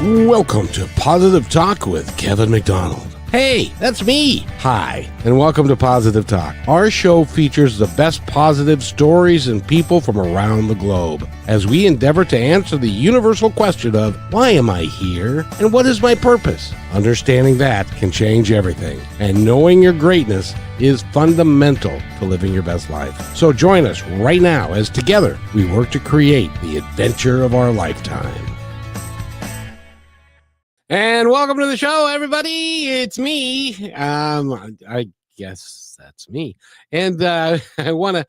Welcome to Positive Talk with Kevin McDonald. Hey, that's me. Hi, and welcome to Positive Talk. Our show features the best positive stories and people from around the globe as we endeavor to answer the universal question of why am I here and what is my purpose? Understanding that can change everything, and knowing your greatness is fundamental to living your best life. So join us right now as together we work to create the adventure of our lifetime. And welcome to the show, everybody. It's me. I guess that's me. And I want to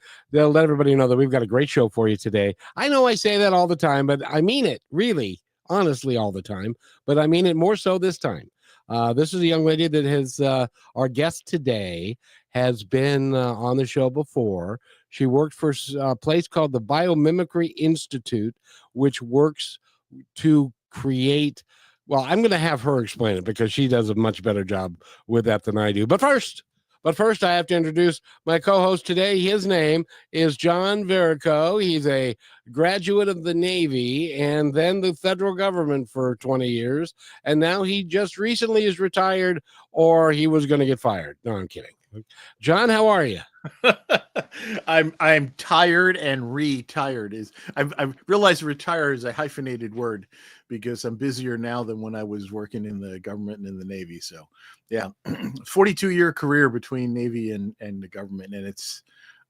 let everybody know that we've got a great show for you today. I know I say that all the time, but I mean it really, honestly, all the time. But I mean it more so this time. This is a young lady that has, our guest today has been on the show before. She worked for a place called the Biomimicry Institute, which works to create. Well, I'm going to have her explain it because she does a much better job with that than I do. But first, I have to introduce my co-host today. His name is John Verico. He's a graduate of the Navy and then the federal government for 20 years. And now he just recently is retired, or he was going to get fired. No, I'm kidding. John, how are you? I'm tired and retired. I've realized retire is a hyphenated word because I'm busier now than when I was working in the government and in the Navy. So yeah, 42-year career between Navy and the government. And it's,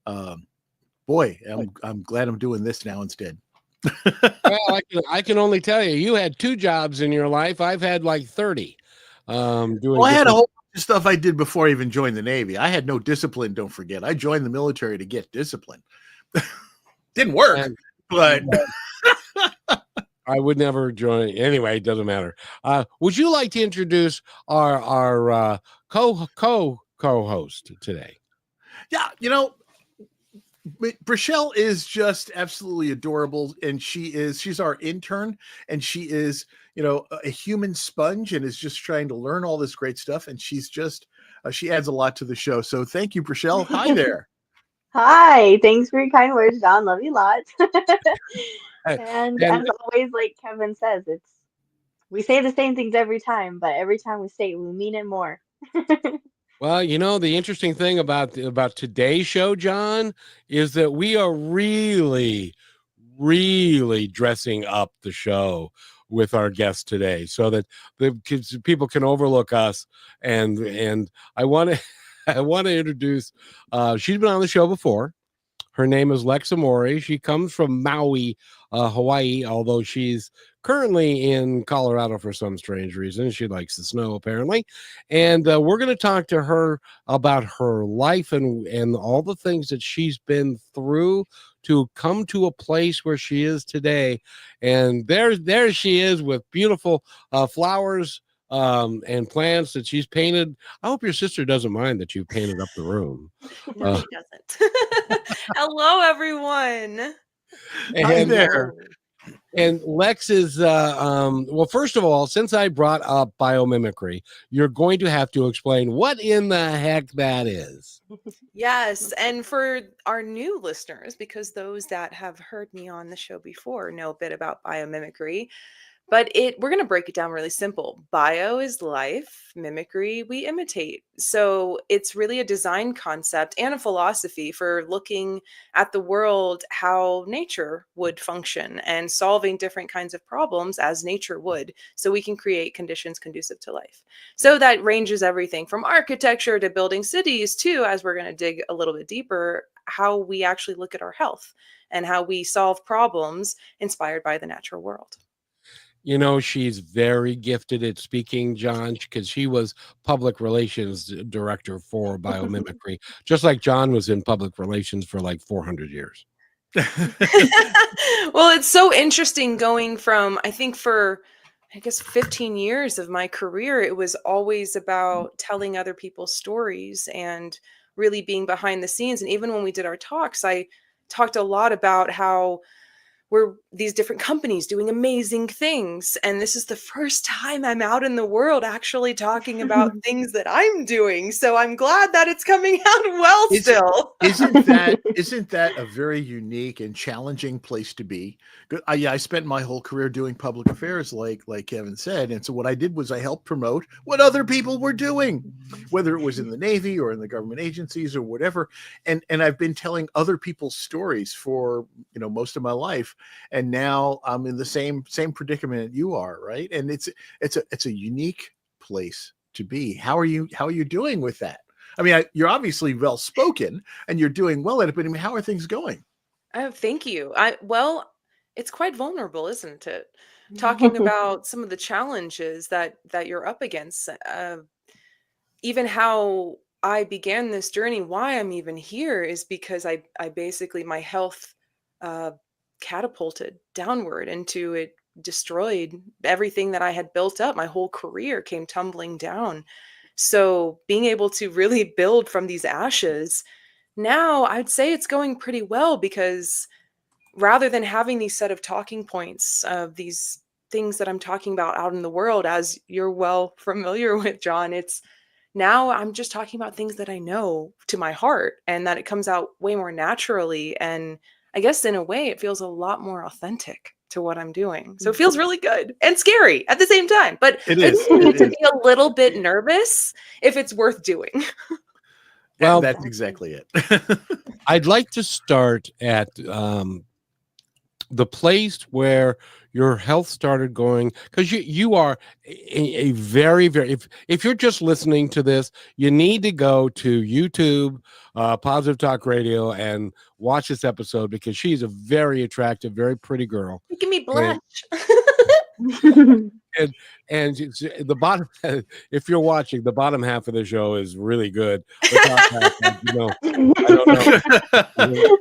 I'm glad I'm doing this now instead. Well, I can only tell you, you had 2 jobs in your life. I've had like 30. Well, I had a whole bunch of stuff I did before I even joined the Navy. I had no discipline, don't forget. I joined the military to get discipline. Didn't work, but I would never join. Anyway, it doesn't matter. Would you like to introduce our co-host today? Yeah, Brichelle is just absolutely adorable, and she's our intern, and she is a human sponge and is just trying to learn all this great stuff, and she's just she adds a lot to the show. So thank you, Brichelle. Hi there. Hi, thanks for your kind words, John. Love you lots. And as always, like Kevin says, we say the same things every time, but every time we say it, we mean it more. Well, the interesting thing about today's show, John, is that we are really, really dressing up the show with our guest today, so that people can overlook us. And I want to introduce. She's been on the show before. Her name is Lex Amore. She comes from Maui, Hawaii, although she's currently in Colorado for some strange reason. She likes the snow, apparently. And we're going to talk to her about her life and all the things that she's been through to come to a place where she is today. And there she is with beautiful flowers and plants that she's painted. I hope your sister doesn't mind that you painted up the room. No, she doesn't. Hello, everyone. Hi there. And Lex is, well, first of all, since I brought up biomimicry, you're going to have to explain what in the heck that is. Yes, and for our new listeners, because those that have heard me on the show before know a bit about biomimicry, but we're going to break it down really simple. Bio is life, mimicry, we imitate. So it's really a design concept and a philosophy for looking at the world how nature would function and solving different kinds of problems as nature would, so we can create conditions conducive to life. So that ranges everything from architecture to building cities to, as we're going to dig a little bit deeper, how we actually look at our health and how we solve problems inspired by the natural world. She's very gifted at speaking, John, because she was public relations director for biomimicry, just like John was in public relations for like 400 years. Well, it's so interesting going from, I think for, 15 years of my career, it was always about telling other people's stories and really being behind the scenes. And even when we did our talks, I talked a lot about how we're these different companies doing amazing things. And this is the first time I'm out in the world actually talking about things that I'm doing. So I'm glad that it's coming out well still. Isn't that a very unique and challenging place to be? I spent my whole career doing public affairs, like Kevin said, and so what I did was I helped promote what other people were doing, whether it was in the Navy or in the government agencies or whatever. And I've been telling other people's stories for most of my life, and now I'm in the same predicament you are, right? And it's a unique place to be. How are you doing with that? I mean, you're obviously well spoken and you're doing well at it, but I mean, how are things going? Oh, thank you. Well, it's quite vulnerable, isn't it? Talking about some of the challenges that you're up against, even how I began this journey, why I'm even here is because I basically, my health uh, catapulted downward into it, destroyed everything that I had built up. My whole career came tumbling down. So being able to really build from these ashes, now I'd say it's going pretty well, because rather than having these set of talking points of these things that I'm talking about out in the world, as you're well familiar with, John, it's now I'm just talking about things that I know to my heart, and that it comes out way more naturally. And I guess in a way it feels a lot more authentic to what I'm doing. So it feels really good and scary at the same time, but It I is. think you need to be a little bit nervous if it's worth doing. Well, Well, that's exactly it. I'd like to start at the place where your health started going, because you are a very, very, if you're just listening to this, you need to go to YouTube, Positive Talk Radio, and watch this episode, because she's a very attractive, very pretty girl. Making me blush. And the bottom, if you're watching, the bottom half of the show is really good. The top half, I don't know.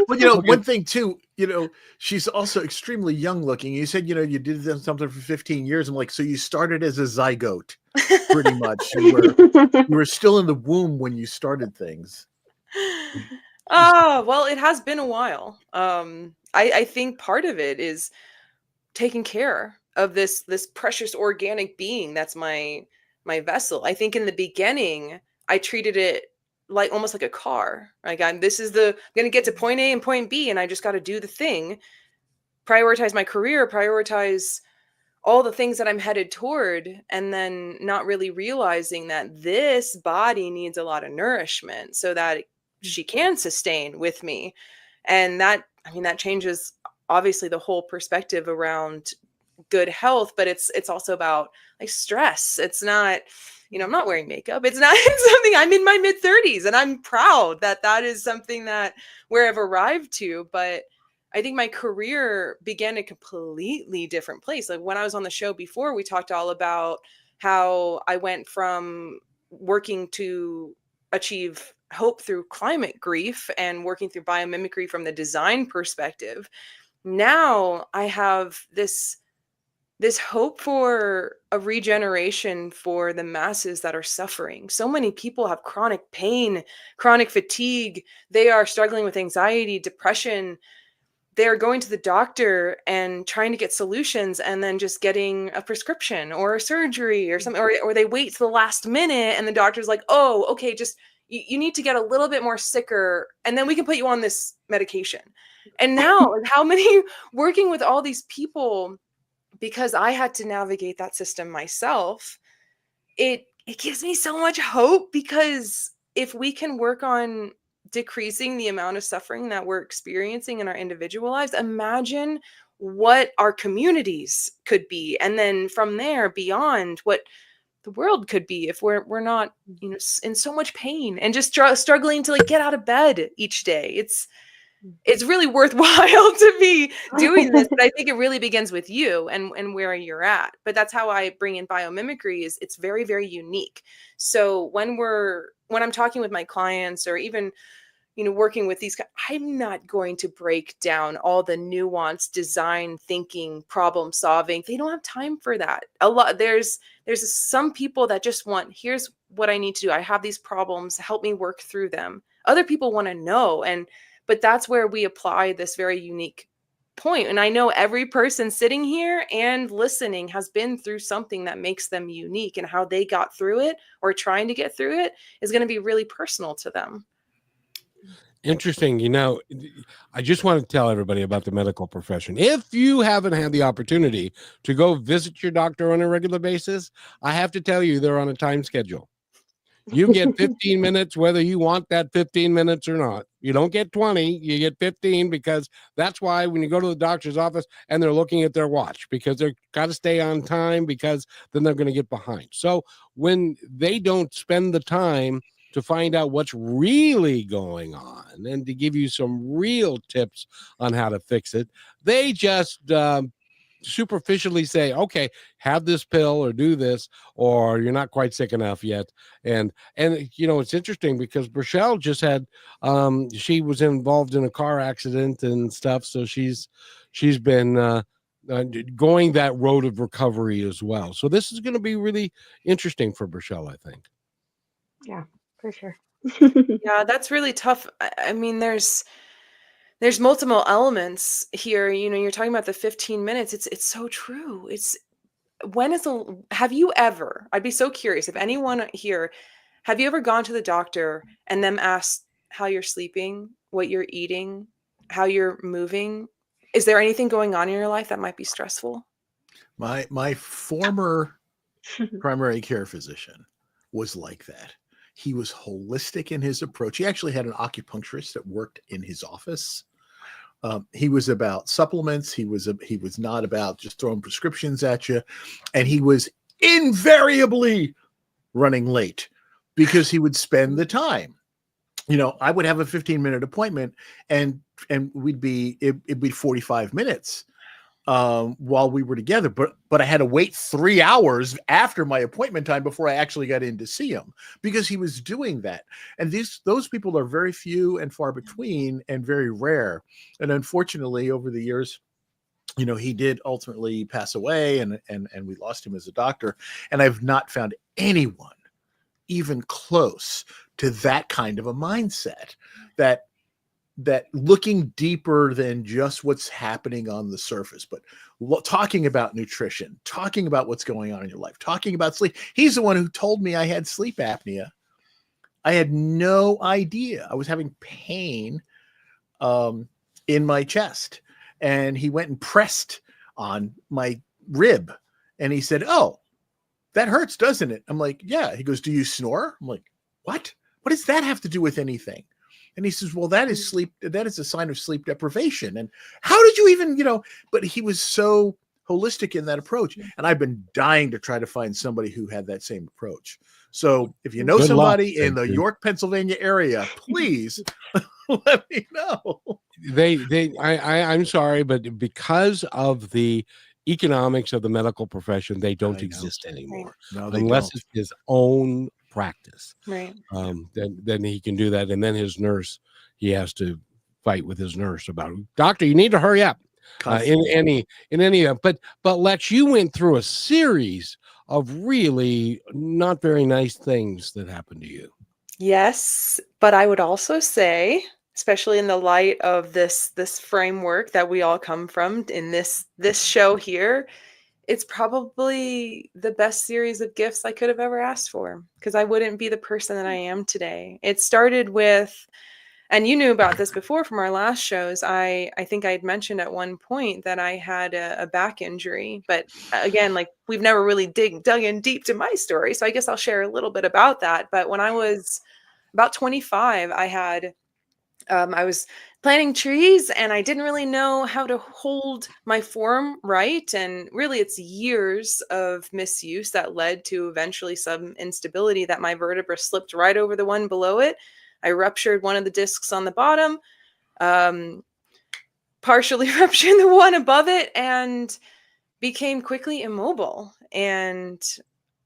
Well, one thing too, she's also extremely young looking. You said, you did something for 15 years. I'm like, so you started as a zygote, pretty much. You were still in the womb when you started things. Oh, well, it has been a while. I think part of it is taking care of this precious organic being that's my vessel. I think in the beginning I treated it like almost like a car. Like I'm gonna get to point A and point B, and I just got to do the thing, prioritize my career, prioritize all the things that I'm headed toward, and then not really realizing that this body needs a lot of nourishment so that she can sustain with me. And that, I mean, that changes obviously the whole perspective around good health, but it's also about like stress. It's not, I'm not wearing makeup. It's not something, I'm in my mid 30s and I'm proud that that is something that where I've arrived to. But I think my career began a completely different place. Like when I was on the show before, we talked all about how I went from working to achieve hope through climate grief and working through biomimicry from the design perspective. Now I have this hope for a regeneration for the masses that are suffering. So many people have chronic pain, chronic fatigue. They are struggling with anxiety, depression. They're going to the doctor and trying to get solutions, and then just getting a prescription or a surgery or something, or they wait to the last minute and the doctor's like, oh, okay, just you need to get a little bit more sicker and then we can put you on this medication. And now like, how many working with all these people, because I had to navigate that system myself, it gives me so much hope, because if we can work on decreasing the amount of suffering that we're experiencing in our individual lives, imagine what our communities could be, and then from there beyond what the world could be if we're not in so much pain and just struggling to like get out of bed each day. It's really worthwhile to be doing this, but I think it really begins with you and where you're at. But that's how I bring in biomimicry, is it's very, very unique. So when I'm talking with my clients, or even working with these, I'm not going to break down all the nuanced design thinking, problem solving. They don't have time for that. There's some people that just want, here's what I need to do. I have these problems, help me work through them. Other people want to know, but that's where we apply this very unique point. And I know every person sitting here and listening has been through something that makes them unique, and how they got through it or trying to get through it is going to be really personal to them. Interesting. I just want to tell everybody about the medical profession. If you haven't had the opportunity to go visit your doctor on a regular basis, I have to tell you, they're on a time schedule. You get 15 minutes, whether you want that 15 minutes or not. You don't get 20, you get 15, because that's why when you go to the doctor's office and they're looking at their watch, because they've got to stay on time, because then they're going to get behind. So when they don't spend the time to find out what's really going on and to give you some real tips on how to fix it, they just superficially say, okay, have this pill or do this, or you're not quite sick enough yet. And it's interesting because Rochelle just had she was involved in a car accident and stuff, so she's been going that road of recovery as well. So this is going to be really interesting for Rochelle, I think. Yeah, for sure. Yeah, that's really tough. I mean, there's multiple elements here. You're talking about the 15 minutes. It's so true. Have you ever, I'd be so curious if anyone here, have you ever gone to the doctor and them asked how you're sleeping, what you're eating, how you're moving? Is there anything going on in your life that might be stressful? My former primary care physician was like that. He was holistic in his approach. He actually had an acupuncturist that worked in his office. He was about supplements. He was not about just throwing prescriptions at you. And he was invariably running late because he would spend the time. I would have a 15-minute appointment and it'd be 45 minutes while we were together, but I had to wait 3 hours after my appointment time before I actually got in to see him, because he was doing that. And those people are very few and far between and very rare. And unfortunately, over the years, he did ultimately pass away, and we lost him as a doctor. And I've not found anyone even close to that kind of a mindset, that looking deeper than just what's happening on the surface, but talking about nutrition, talking about what's going on in your life, talking about sleep. He's the one who told me I had sleep apnea. I had no idea. I was having pain in my chest, and he went and pressed on my rib, and he said, "Oh, that hurts, doesn't it?" I'm like, "Yeah." He goes, "Do you snore?" I'm like, "What? What does that have to do with anything?" And he says, "Well, that is sleep. That is a sign of sleep deprivation." And how did you even, but he was so holistic in that approach. And I've been dying to try to find somebody who had that same approach. So if you know Good somebody luck, in the York, Pennsylvania area, please let me know. I'm sorry, but because of the economics of the medical profession, they don't exist anymore. No, they unless don't. it's his own practice. Right. Then he can do that, and then his nurse, he has to fight with his nurse about, doctor, you need to hurry up. In any but Lex, you went through a series of really not very nice things that happened to you. Yes, but I would also say, especially in the light of this framework that we all come from in this show here, it's probably the best series of gifts I could have ever asked for, because I wouldn't be the person that I am today. It started with, and you knew about this before from our last shows, I think I had mentioned at one point that I had a back injury, but again, like, we've never really dug in deep to my story, so I guess I'll share a little bit about that. But when I was about 25, I was planting trees, and I didn't really know how to hold my form right. And really, it's years of misuse that led to eventually some instability that my vertebra slipped right over the one below it. I ruptured one of the discs on the bottom, partially ruptured the one above it, and became quickly immobile. And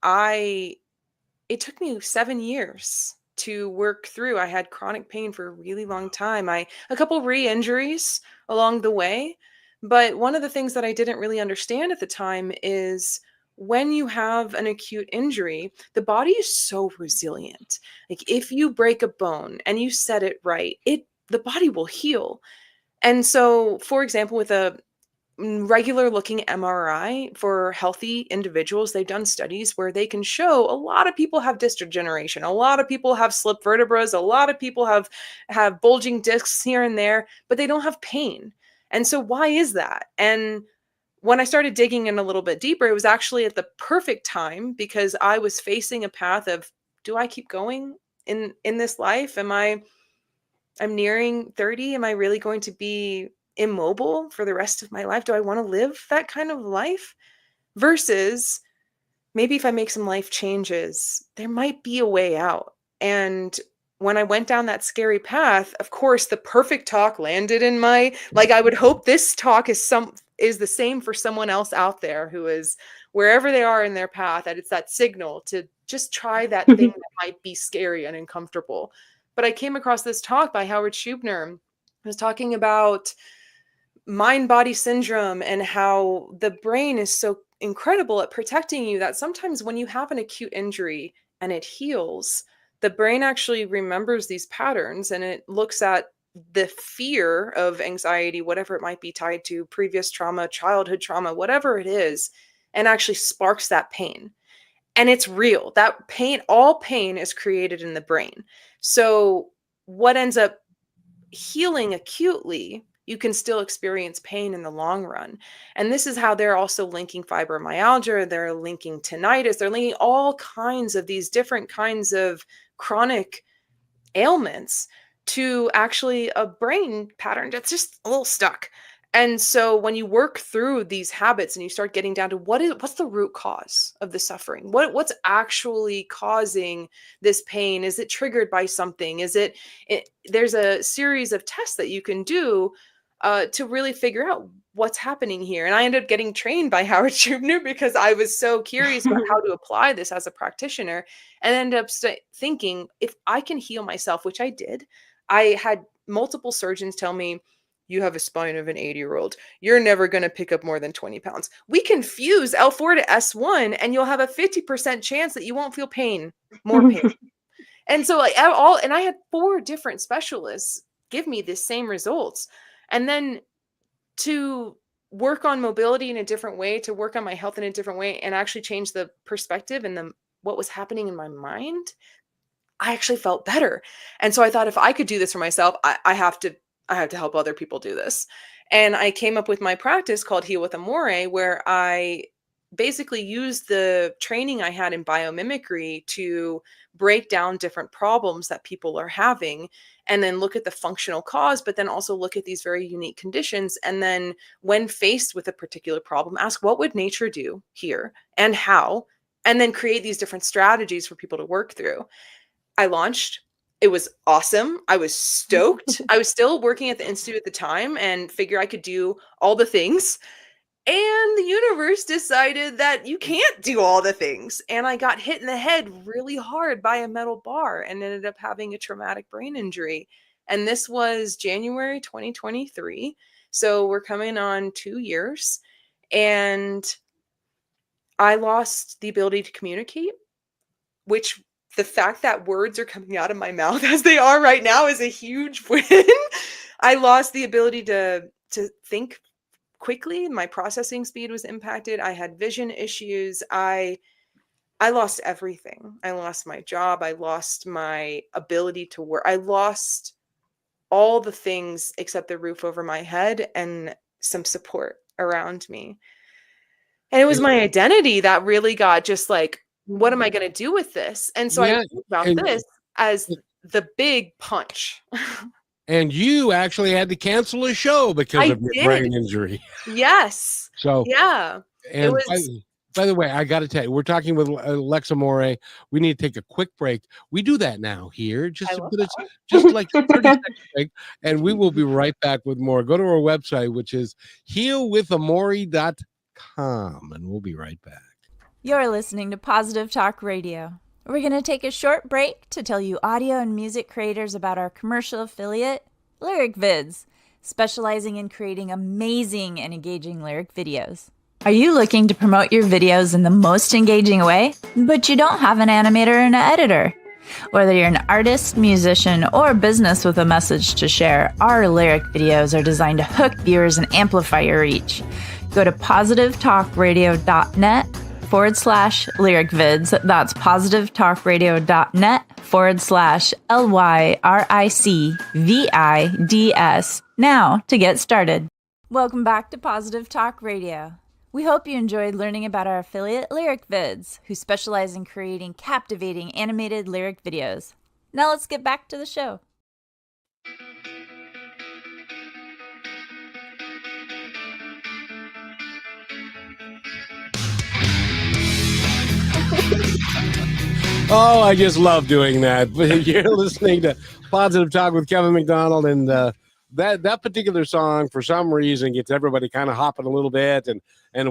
it took me 7 years to work through. I had chronic pain for a really long time. A couple re-injuries along the way. But one of the things that I didn't really understand at the time is, when you have an acute injury, the body is so resilient. Like, if you break a bone and you set it right, the body will heal. And so, for example, with a regular looking MRI for healthy individuals, they've done studies where they can show a lot of people have disc degeneration, a lot of people have slipped vertebrae, a lot of people have bulging discs here and there, but they don't have pain. And so why is that? And when I started digging in a little bit deeper, it was actually at the perfect time, because I was facing a path of, do I keep going in this life? I'm nearing 30. Am I really going to be immobile for the rest of my life? Do I want to live that kind of life? Versus maybe if I make some life changes, there might be a way out. And when I went down that scary path, of course, the perfect talk landed in my, like, I would hope this talk is the same for someone else out there who is wherever they are in their path, that it's that signal to just try that thing that might be scary and uncomfortable. But I came across this talk by Howard Schubner. He was talking about mind-body syndrome and how the brain is so incredible at protecting you that sometimes when you have an acute injury and it heals, the brain actually remembers these patterns, and it looks at the fear of anxiety, whatever it might be tied to, previous trauma, childhood trauma, whatever it is, and actually sparks that pain. And it's real. That pain, all pain is created in the brain. So what ends up healing acutely, you can still experience pain in the long run. And this is how they're also linking fibromyalgia, they're linking tinnitus, they're linking all kinds of these different kinds of chronic ailments to actually a brain pattern that's just a little stuck. And so when you work through these habits and you start getting down to what's the root cause of the suffering? What's actually causing this pain? Is it triggered by something? There's a series of tests that you can do to really figure out what's happening here. And I ended up getting trained by Howard Schubner because I was so curious about how to apply this as a practitioner, and ended up thinking, if I can heal myself, which I did. I had multiple surgeons tell me, you have a spine of an 80-year-old. You're never going to pick up more than 20 pounds. We can fuse L4 to S1 and you'll have a 50% chance that you won't feel pain, more pain. And so and I had 4 different specialists give me the same results. And then to work on mobility in a different way, to work on my health in a different way, and actually change the perspective and what was happening in my mind, I actually felt better. And so I thought, if I could do this for myself, I have to help other people do this. And I came up with my practice called Heal with Amore, where I basically used the training I had in biomimicry to break down different problems that people are having, and then look at the functional cause, but then also look at these very unique conditions. And then when faced with a particular problem, ask, what would nature do here and how? And then create these different strategies for people to work through. I launched. It was awesome. I was stoked. I was still working at the Institute at the time and figured I could do all the things. And the universe decided that you can't do all the things. And I got hit in the head really hard by a metal bar and ended up having a traumatic brain injury. And this was January 2023. So we're coming on 2 years. And I lost the ability to communicate, which the fact that words are coming out of my mouth as they are right now is a huge win. I lost the ability to think quickly. My processing speed was impacted. I had vision issues. I lost everything. I lost my job. I lost my ability to work. I lost all the things except the roof over my head and some support around me. And it was my identity that really got just like, what am I going to do with this? And so I think about this as the big punch. And you actually had to cancel a show because of your brain injury. Yes. So yeah. And by the way, I got to tell you, we're talking with Lex Amore. We need to take a quick break. We do that now here, just like 30 second break, and we will be right back with more. Go to our website, which is healwithamore.com, and we'll be right back. You're listening to Positive Talk Radio. We're going to take a short break to tell you audio and music creators about our commercial affiliate, Lyric Vids, specializing in creating amazing and engaging lyric videos. Are you looking to promote your videos in the most engaging way, but you don't have an animator and an editor? Whether you're an artist, musician, or business with a message to share, our lyric videos are designed to hook viewers and amplify your reach. Go to positivetalkradio.net/lyric vids. That's positivetalkradio.net/LYRICVIDS now to get started. Welcome back to Positive Talk Radio. We hope you enjoyed learning about our affiliate Lyric Vids, who specialize in creating captivating animated lyric videos. Now let's get back to the show. Oh, I just love doing that. You're listening to Positive Talk with Kevin McDonald, and that particular song, for some reason, gets everybody kind of hopping a little bit and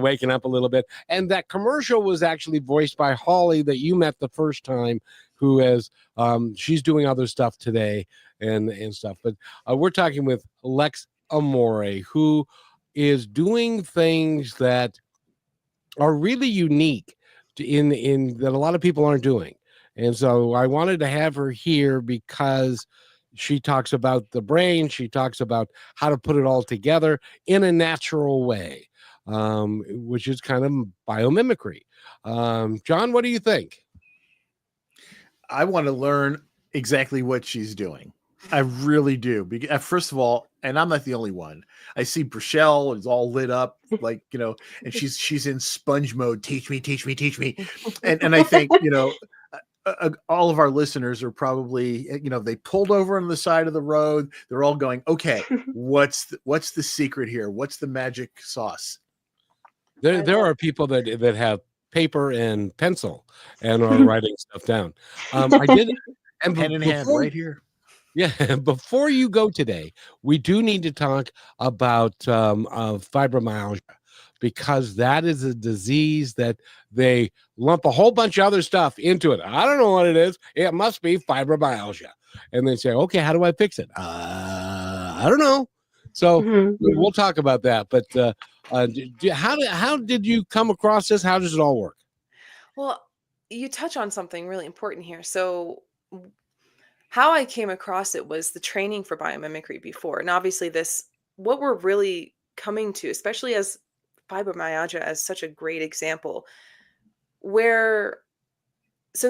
waking up a little bit. And that commercial was actually voiced by Holly that you met the first time, who has she's doing other stuff today and stuff. But we're talking with Lex Amore, who is doing things that are really unique in that a lot of people aren't doing. And so I wanted to have her here because she talks about the brain. She talks about how to put it all together in a natural way, which is kind of biomimicry. John, what do you think? I want to learn exactly what she's doing. I really do. First of all, and I'm not the only one. I see Brachelle is all lit up, like, and she's in sponge mode. Teach me, teach me, teach me. And I think, all of our listeners are probably, they pulled over on the side of the road. They're all going, okay, what's the secret here? What's the magic sauce? There are people that have paper and pencil and are writing stuff down. I did, and pen in hand right here. Yeah, before you go today, we do need to talk about fibromyalgia, because that is a disease that they lump a whole bunch of other stuff into it. I don't know what it is. It must be fibromyalgia. And they say, okay, how do I fix it? I don't know. So we'll talk about that. But how did you come across this? How does it all work? Well, you touch on something really important here. So how I came across it was the training for biomimicry before. And obviously what we're really coming to, especially as fibromyalgia as such a great example, so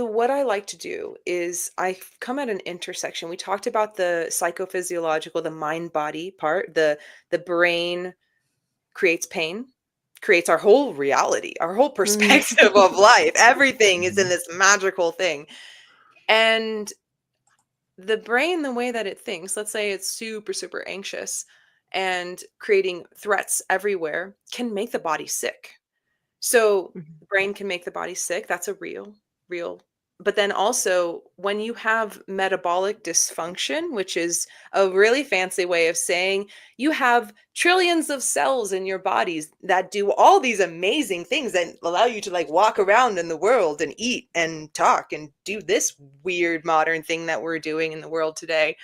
what I like to do is I come at an intersection. We talked about the psychophysiological, the mind-body part, the brain creates pain, creates our whole reality, our whole perspective of life. Everything is in this magical thing. And the brain, the way that it thinks, let's say it's super, super anxious and creating threats everywhere, can make the body sick. So the brain can make the body sick. That's a real. But then also when you have metabolic dysfunction, which is a really fancy way of saying you have trillions of cells in your bodies that do all these amazing things that allow you to like walk around in the world and eat and talk and do this weird modern thing that we're doing in the world today.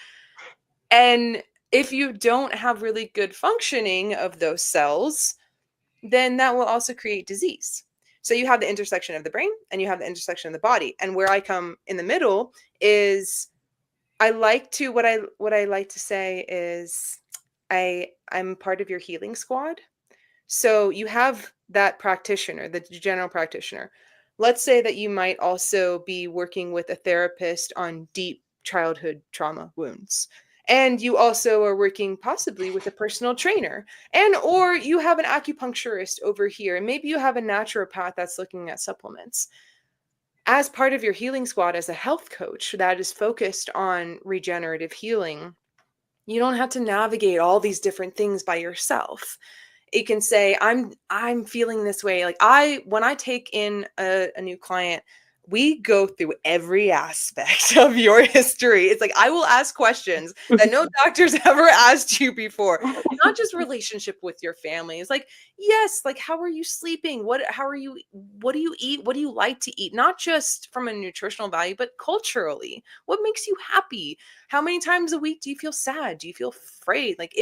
And if you don't have really good functioning of those cells, then that will also create disease. So you have the intersection of the brain and you have the intersection of the body. And where I come in the middle is what I like to say is I'm part of your healing squad. So you have that practitioner, the general practitioner. Let's say that you might also be working with a therapist on deep childhood trauma wounds. And you also are working possibly with a personal trainer, or you have an acupuncturist over here, and maybe you have a naturopath that's looking at supplements. As part of your healing squad, as a health coach that is focused on regenerative healing, you don't have to navigate all these different things by yourself. It can say, I'm feeling this way. Like when I take in a new client, we go through every aspect of your history. It's like, I will ask questions that no doctor's ever asked you before. Not just relationship with your family. It's like, yes, like, how are you sleeping? What do you eat? What do you like to eat? Not just from a nutritional value, but culturally. What makes you happy? How many times a week do you feel sad? Do you feel afraid? Like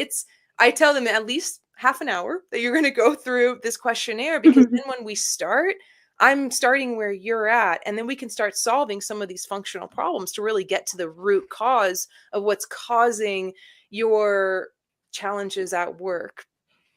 I tell them at least half an hour that you're going to go through this questionnaire, because then when we start, I'm starting where you're at, and then we can start solving some of these functional problems to really get to the root cause of what's causing your challenges at work.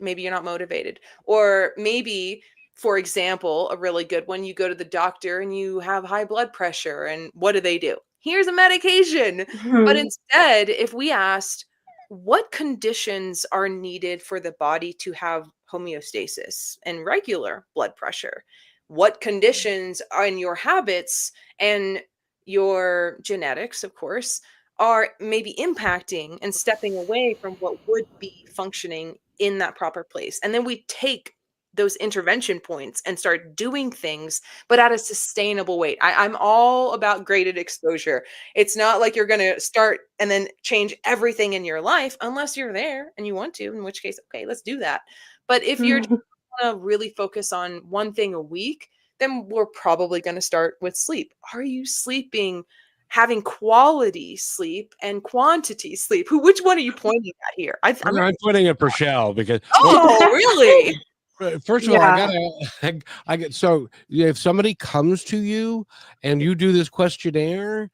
Maybe you're not motivated, or maybe, for example, a really good one, you go to the doctor and you have high blood pressure, and what do? Here's a medication. But instead, if we asked, what conditions are needed for the body to have homeostasis and regular blood pressure? What conditions are in your habits and your genetics, of course, are maybe impacting and stepping away from what would be functioning in that proper place? And then we take those intervention points and start doing things, but at a sustainable weight. I'm all about graded exposure. It's not like you're going to start and then change everything in your life unless you're there and you want to, in which case, okay, let's do that. But if you're want to really focus on one thing a week, then we're probably going to start with sleep. Are you sleeping, having quality sleep and quantity sleep? Which one are you pointing at here? I'm pointing at Rochelle because. Oh, really? First of all, I get so if somebody comes to you and you do this questionnaire,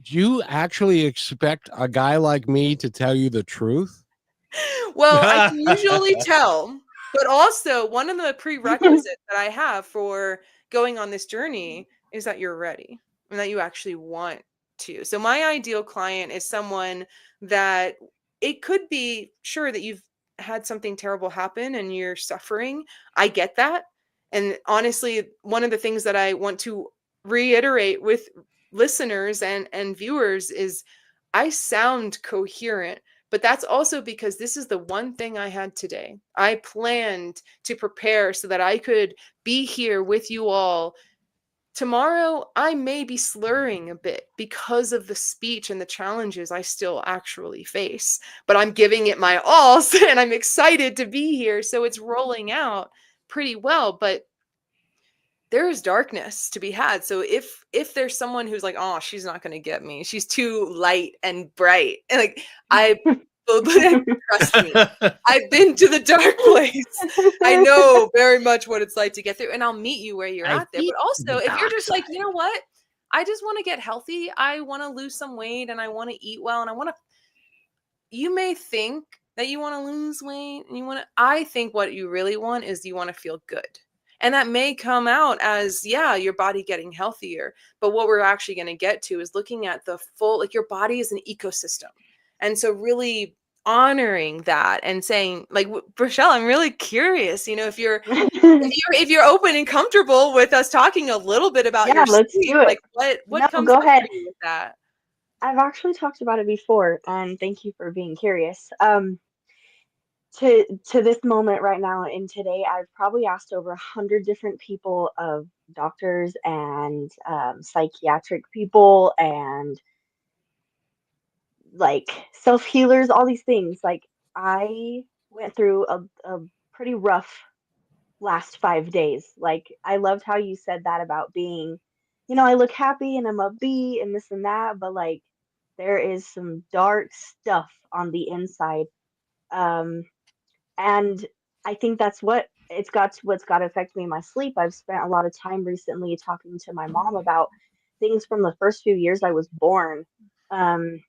do you actually expect a guy like me to tell you the truth? Well, I can usually tell, but also one of the prerequisites that I have for going on this journey is that you're ready and that you actually want to. So my ideal client is someone that it could be sure that you've had something terrible happen and you're suffering. I get that. And honestly, one of the things that I want to reiterate with listeners and viewers is I sound coherent, but that's also because this is the one thing I had today. I planned to prepare so that I could be here with you all. Tomorrow, I may be slurring a bit because of the speech and the challenges I still actually face, but I'm giving it my all, and I'm excited to be here. So it's rolling out pretty well, but there is darkness to be had. So if there's someone who's like, oh, she's not going to get me, she's too light and bright, and like trust me, I've been to the dark place. I know very much what it's like to get through, and I'll meet you where you're at there. But also, if you're just like, you know what, I just want to get healthy, I want to lose some weight, and I want to eat well, and I want to. You may think that you want to lose weight, and you want to. I think what you really want is you want to feel good. And that may come out as, yeah, your body getting healthier. But what we're actually going to get to is looking at the full, like your body is an ecosystem. And so really honoring that and saying, like, Rochelle, I'm really curious, if you're open and comfortable with us talking a little bit about your let's sleep, do it. like what No, comes go up ahead. for you with that? I've actually talked about it before, and thank you for being curious. To this moment right now and today, I've probably asked over 100 different people, of doctors and psychiatric people and like self-healers, all these things. Like, I went through a pretty rough last 5 days. Like, I loved how you said that about being, I look happy and I'm upbeat and this and that, but like there is some dark stuff on the inside. Um, and I think that's what's got to affect me in my sleep. I've spent a lot of time recently talking to my mom about things from the first few years I was born. Um,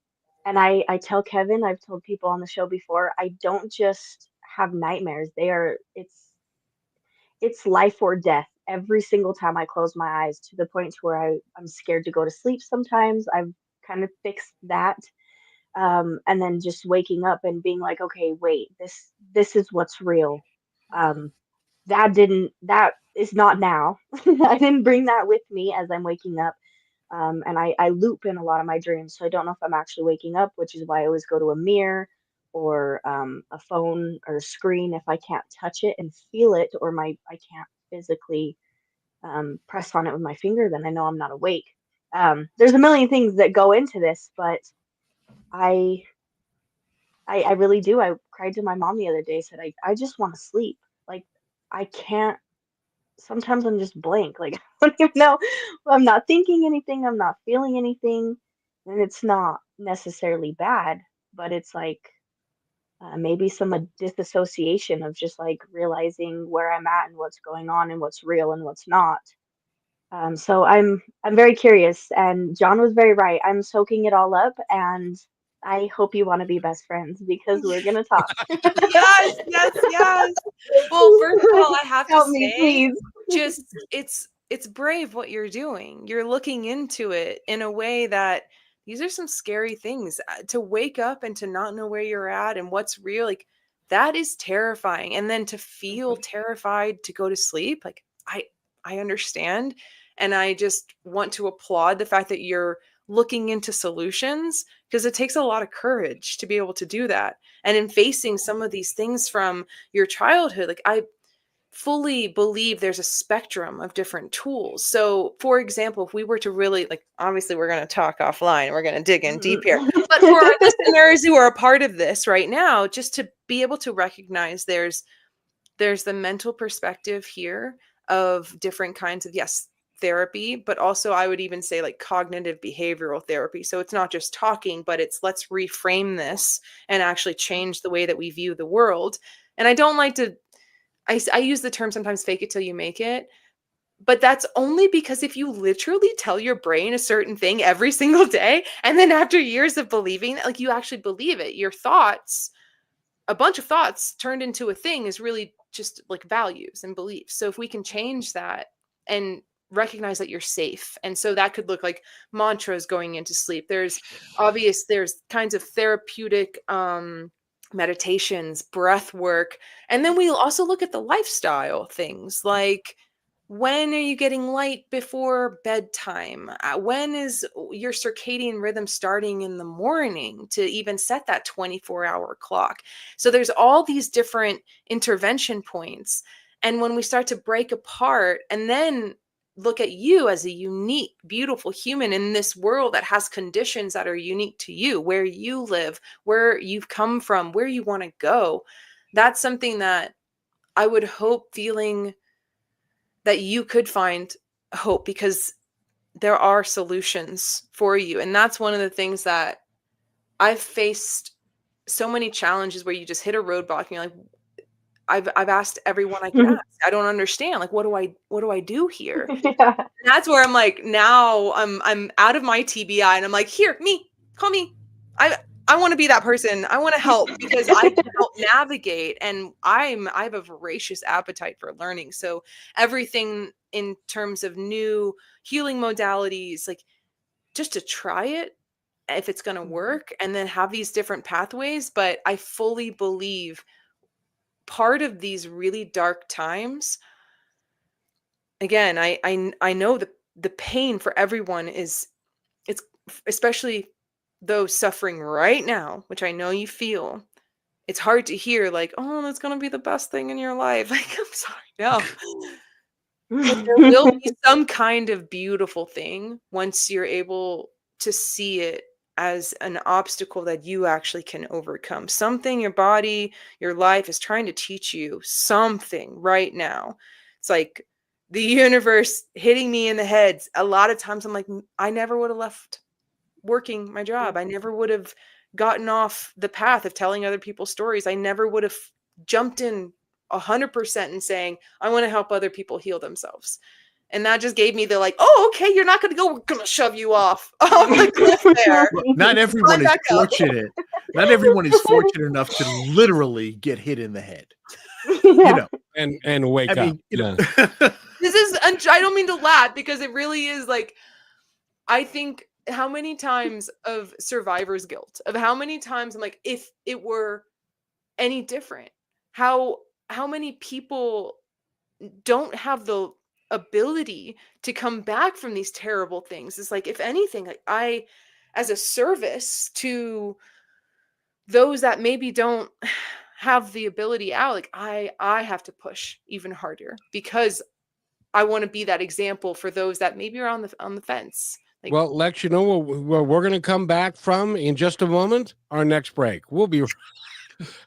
and I tell Kevin, I've told people on the show before, I don't just have nightmares. It's life or death every single time I close my eyes, to the point where I'm scared to go to sleep sometimes. I've kind of fixed that. And then just waking up and being like, okay, wait, this is what's real. Um, that is not now. I didn't bring that with me as I'm waking up. And I loop in a lot of my dreams. So I don't know if I'm actually waking up, which is why I always go to a mirror or a phone or a screen if I can't touch it and feel it, or I can't physically press on it with my finger, then I know I'm not awake. There's a million things that go into this, but I I really do. I cried to my mom the other day, said I just want to sleep. Like, I can't. Sometimes I'm just blank. Like, I don't even know. I'm not thinking anything. I'm not feeling anything, and it's not necessarily bad, but it's like maybe some disassociation of just like realizing where I'm at and what's going on and what's real and what's not. So I'm very curious, and John was very right. I'm soaking it all up, and I hope you want to be best friends because we're gonna talk. Yes, yes, yes. Well, first of all, I have to Help me, say, please. just it's brave what you're doing. You're looking into it in a way that these are some scary things. To wake up and to not know where you're at and what's real, like that is terrifying. And then to feel terrified to go to sleep, like I understand, and I just want to applaud the fact that you're looking into solutions, because it takes a lot of courage to be able to do that. And in facing some of these things from your childhood, like I fully believe there's a spectrum of different tools. So, for example, if we were to really, like, obviously we're going to talk offline, we're going to dig in deep here, but for our listeners who are a part of this right now, just to be able to recognize there's the mental perspective here of different kinds of, yes, therapy, but also I would even say like cognitive behavioral therapy. So it's not just talking, but it's let's reframe this and actually change the way that we view the world. And I don't like to, I use the term sometimes fake it till you make it, but that's only because if you literally tell your brain a certain thing every single day, and then after years of believing that, like you actually believe it, your thoughts, a bunch of thoughts turned into a thing is really just like values and beliefs. So if we can change that and recognize that you're safe. And so that could look like mantras going into sleep. There's kinds of therapeutic meditations, breath work. And then we'll also look at the lifestyle things like, when are you getting light before bedtime? When is your circadian rhythm starting in the morning to even set that 24-hour clock? So there's all these different intervention points. And when we start to break apart and then look at you as a unique, beautiful human in this world that has conditions that are unique to you, where you live, where you've come from, where you want to go, that's something that I would hope feeling that you could find hope, because there are solutions for you. And that's one of the things that I've faced so many challenges where you just hit a roadblock and you're like, I've asked everyone I can ask. I don't understand. Like, what do I do here? Yeah. And that's where I'm like, now I'm out of my TBI and I'm like, here, call me. I want to be that person. I want to help because I can help navigate, and I have a voracious appetite for learning. So everything in terms of new healing modalities, like just to try it, if it's going to work, and then have these different pathways. But I fully believe part of these really dark times, again, I know the pain for everyone it's especially those suffering right now, which I know you feel. It's hard to hear like, oh, that's going to be the best thing in your life. Like, I'm sorry. No. But there will be some kind of beautiful thing once you're able to see it as an obstacle that you actually can overcome. Something your body, your life is trying to teach you something right now. It's like the universe hitting me in the head. A lot of times I'm like, I never would have left working my job. I never would have gotten off the path of telling other people's stories. I never would have jumped in 100% and saying, I want to help other people heal themselves. And that just gave me the like, oh, okay, you're not going to go. We're going to shove you off the cliff there. Not everyone is fortunate. Not everyone is fortunate enough to literally get hit in the head. You know, and wake up. You know. This is, I don't mean to laugh because it really is like, I think how many times of survivor's guilt, of how many times I'm like, if it were any different, how many people don't have the ability to come back from these terrible things. It's like, if anything, like I, as a service to those that maybe don't have the ability out, like I have to push even harder because I want to be that example for those that maybe are on the fence. Like, well, Lex, you know what we're going to come back from in just a moment? Our next break. We'll be.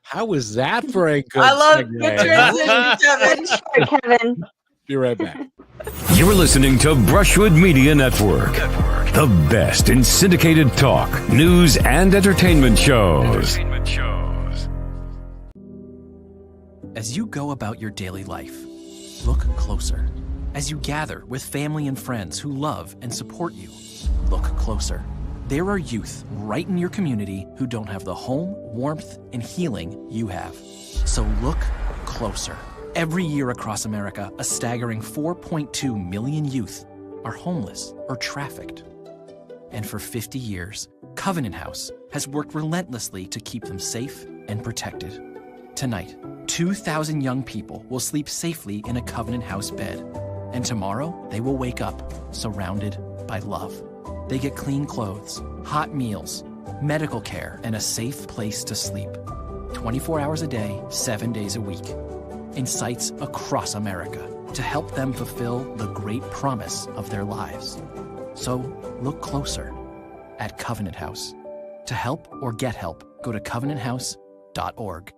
How was that for a good I love segue? good transition, Kevin. Kevin. Be right back. You're listening to Brushwood Media Network, the best in syndicated talk, news, and entertainment shows. As you go about your daily life, look closer. As you gather with family and friends who love and support you, look closer. There are youth right in your community who don't have the home, warmth, and healing you have. So look closer. Every year across America, a staggering 4.2 million youth are homeless or trafficked. And for 50 years, Covenant House has worked relentlessly to keep them safe and protected. Tonight, 2,000 young people will sleep safely in a Covenant House bed. And tomorrow, they will wake up surrounded by love. They get clean clothes, hot meals, medical care, and a safe place to sleep. 24 hours a day, 7 days a week. In sites across America to help them fulfill the great promise of their lives. So look closer at Covenant House. To help or get help, go to covenanthouse.org.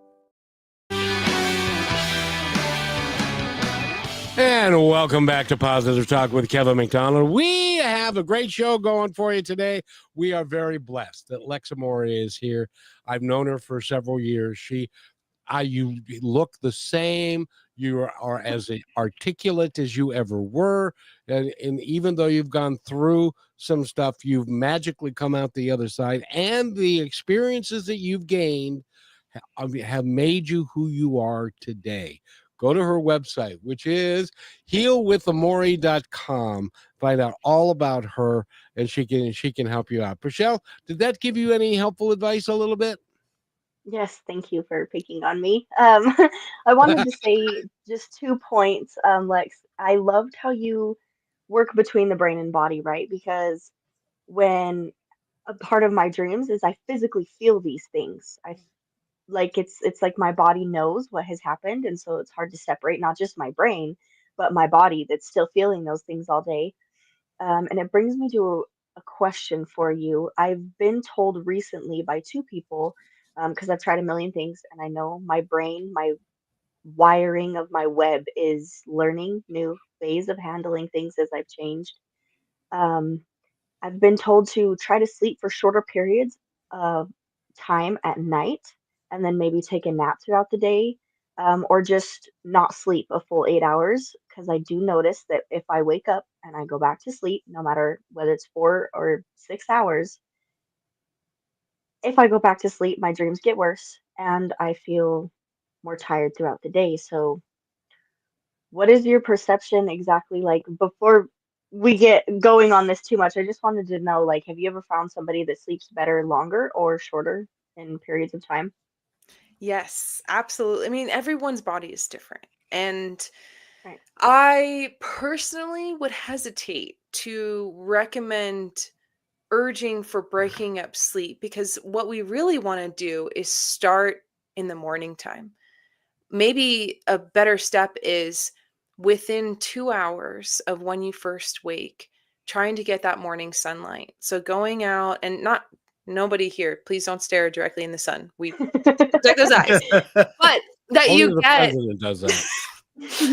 And welcome back to Positive Talk with Kevin McDonald. We have a great show going for you today. We are very blessed that Lex Amore is here. I've known her for several years. You look the same. You are as articulate as you ever were. And even though you've gone through some stuff, you've magically come out the other side. And the experiences that you've gained have made you who you are today. Go to her website, which is healwithamore.com. Find out all about her, and she can help you out. Michelle, did that give you any helpful advice a little bit? Yes, thank you for picking on me. I wanted to say just 2 points, Lex. I loved how you work between the brain and body, right? Because when a part of my dreams is I physically feel these things. Like it's like my body knows what has happened, and so it's hard to separate not just my brain, but my body that's still feeling those things all day. And it brings me to a question for you. I've been told recently by two people, because I've tried a million things, and I know my brain, my wiring of my web is learning new ways of handling things as I've changed. Um, I've been told to try to sleep for shorter periods of time at night and then maybe take a nap throughout the day, or just not sleep a full 8 hours. Because I do notice that if I wake up and I go back to sleep, no matter whether it's 4 or 6 hours, if I go back to sleep, my dreams get worse and I feel more tired throughout the day. So, what is your perception exactly like before we get going on this too much? I just wanted to know, like, have you ever found somebody that sleeps better longer or shorter in periods of time? Yes, absolutely. I mean, everyone's body is different. And Right. I personally would hesitate to recommend urging for breaking up sleep, because what we really want to do is start in the morning time. Maybe a better step is within 2 hours of when you first wake, trying to get that morning sunlight. So going out and nobody here, please don't stare directly in the sun. We protect those eyes. But that Only you the get president does that.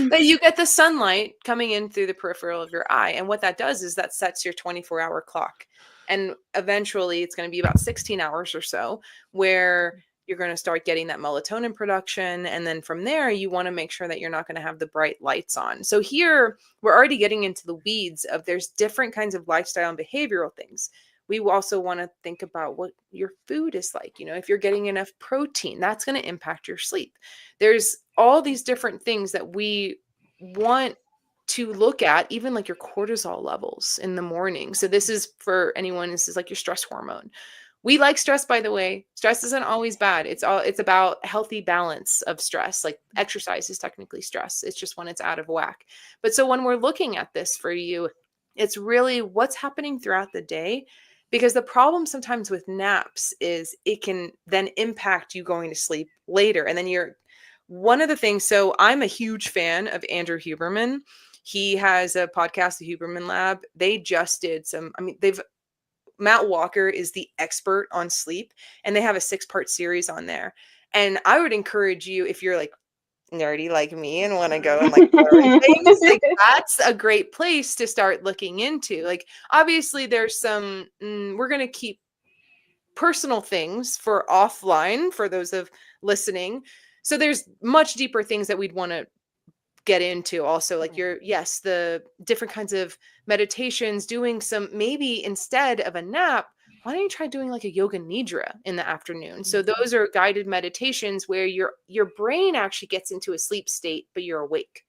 that you get the sunlight coming in through the peripheral of your eye. And what that does is that sets your 24-hour clock. And eventually it's going to be about 16 hours or so where you're going to start getting that melatonin production. And then from there, you want to make sure that you're not going to have the bright lights on. So here we're already getting into the weeds of there's different kinds of lifestyle and behavioral things. We also want to think about what your food is like. You know, if you're getting enough protein, that's going to impact your sleep. There's all these different things that we want to look at, even like your cortisol levels in the morning. So this is for anyone, this is like your stress hormone. We like stress, by the way. Stress isn't always bad. It's about healthy balance of stress. Like exercise is technically stress. It's just when it's out of whack. But so when we're looking at this for you, it's really what's happening throughout the day. Because the problem sometimes with naps is it can then impact you going to sleep later. And then one of the things, so I'm a huge fan of Andrew Huberman. He has a podcast, the Huberman Lab. They just did Matt Walker is the expert on sleep, and they have a 6-part series on there. And I would encourage you, if you're like nerdy like me and want to go and like learn things, like that's a great place to start looking into. Like, obviously there's some, we're going to keep personal things for offline for those of listening. So there's much deeper things that we'd want to get into also, like the different kinds of meditations, doing some, maybe instead of a nap, why don't you try doing like a yoga nidra in the afternoon? So those are guided meditations where your brain actually gets into a sleep state, but you're awake.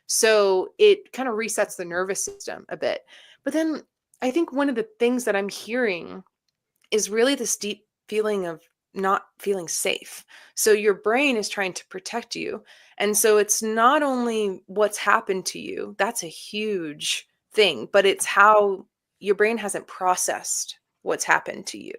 So it kind of resets the nervous system a bit. But then I think one of the things that I'm hearing is really this deep feeling of not feeling safe. So your brain is trying to protect you. And so it's not only what's happened to you, that's a huge thing, but it's how your brain hasn't processed what's happened to you.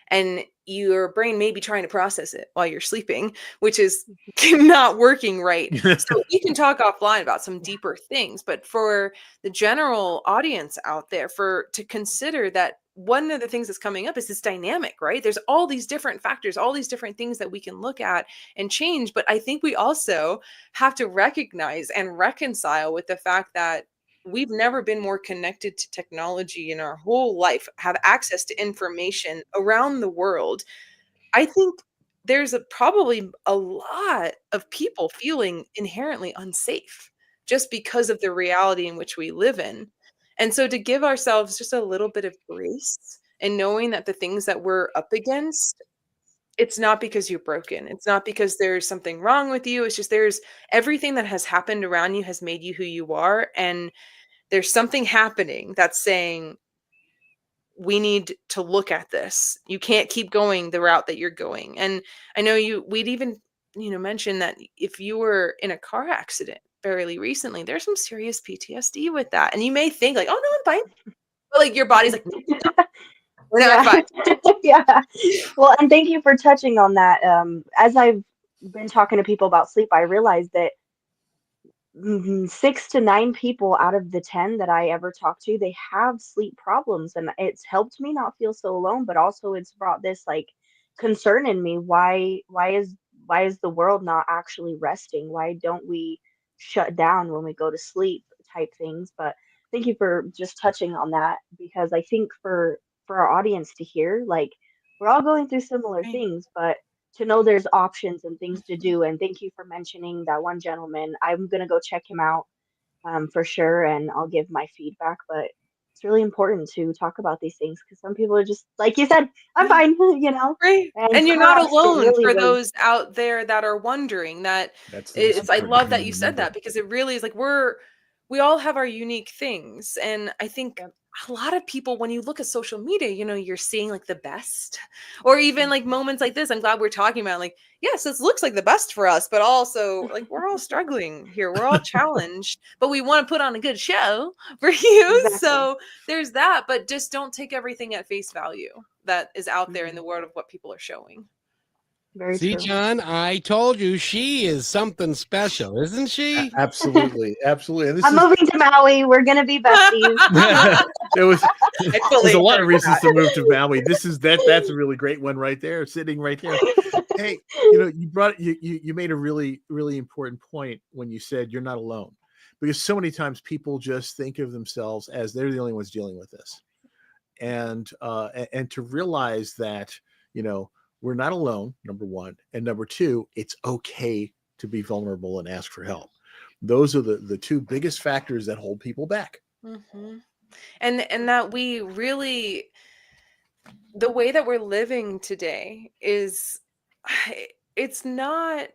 And your brain may be trying to process it while you're sleeping, which is not working right. So we can talk offline about some deeper things, but for the general audience out there, to consider that one of the things that's coming up is this dynamic, right? There's all these different factors, all these different things that we can look at and change. But I think we also have to recognize and reconcile with the fact that we've never been more connected to technology in our whole life, have access to information around the world. I think there's probably a lot of people feeling inherently unsafe just because of the reality in which we live in. And so to give ourselves just a little bit of grace and knowing that the things that we're up against, it's not because you're broken. It's not because there's something wrong with you. It's just there's everything that has happened around you has made you who you are. And there's something happening that's saying, we need to look at this. You can't keep going the route that you're going. And I know we'd even, mentioned that if you were in a car accident fairly recently, there's some serious PTSD with that. And you may think like, oh no, I'm fine. But like your body's like, we're not fine. Yeah. Well, and thank you for touching on that. As I've been talking to people about sleep, I realized that 6 to 9 people out of the 10 that I ever talk to, they have sleep problems, and it's helped me not feel so alone, but also it's brought this like concern in me. Why is the world not actually resting? Why don't we shut down when we go to sleep type things? But thank you for just touching on that, because I think for our audience to hear, like, we're all going through similar Right. things, but to know there's options and things to do. And thank you for mentioning that one gentleman. I'm gonna go check him out for sure, and I'll give my feedback. But it's really important to talk about these things because some people are just like you said, I'm Yeah. fine, you know. Right. And You're car not accident alone really for was. those out there that are wondering that. That's the most I important love thing that to you said remember. that, because it really is like we all have our unique things. And I think Yep. a lot of people, when you look at social media, you're seeing like the best, or even like moments like this. I'm glad we're talking about like, yes, this looks like the best for us, but also like we're all struggling here. We're all challenged, but we want to put on a good show for you. Exactly. So there's that, but just don't take everything at face value that is out there in Mhm. the world of what people are showing. Very See, true. John, I told you she is something special, isn't she? Absolutely, absolutely. And this I'm is moving to Maui. We're gonna be besties. there was I fully there's a lot of agree with reasons that. to move to Maui. That's a really great one right there, sitting right there. Hey, you made a really, really important point when you said you're not alone, because so many times people just think of themselves as they're the only ones dealing with this. And to realize that, we're not alone, number one, and number two, it's okay to be vulnerable and ask for help. Those are the two biggest factors that hold people back. Mm-hmm. And that we really, the way that we're living today is, it's not